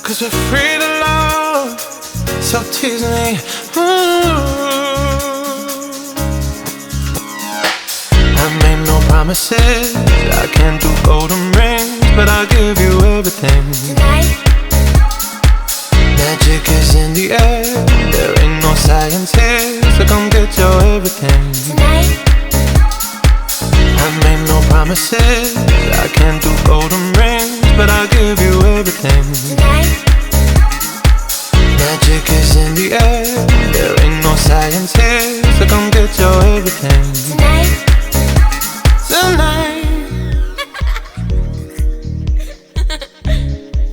'Cause we're free to love, so tease me. I made no promises, I can't do golden rings, but I'll give you everything. Tonight, Magic is in the air, there ain't no science here, so come get your everything. tonight, I made no promises, I can't do golden rings, but I'll give you everything. tonight, Magic is in the air, there ain't no science here, so come get your everything. tonight. Tonight,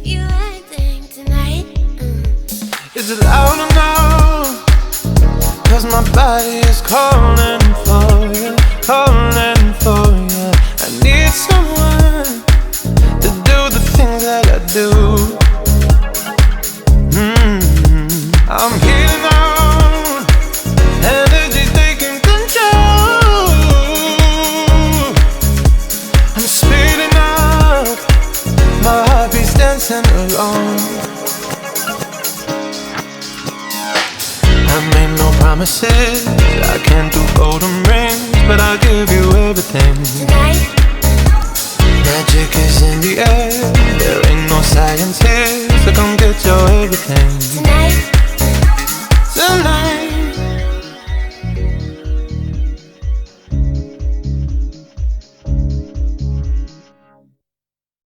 You acting tonight. is it loud enough? 'Cause my body is calling for you, calling for you. I need someone to do the things that I do. I'm healing on, energy's taking control. I'm speeding up, my heart beats dancing alone. I made no promises, I can't do golden rings, but I'll give you everything. Tonight, Magic is in the air, there ain't no science here, so come get your everything.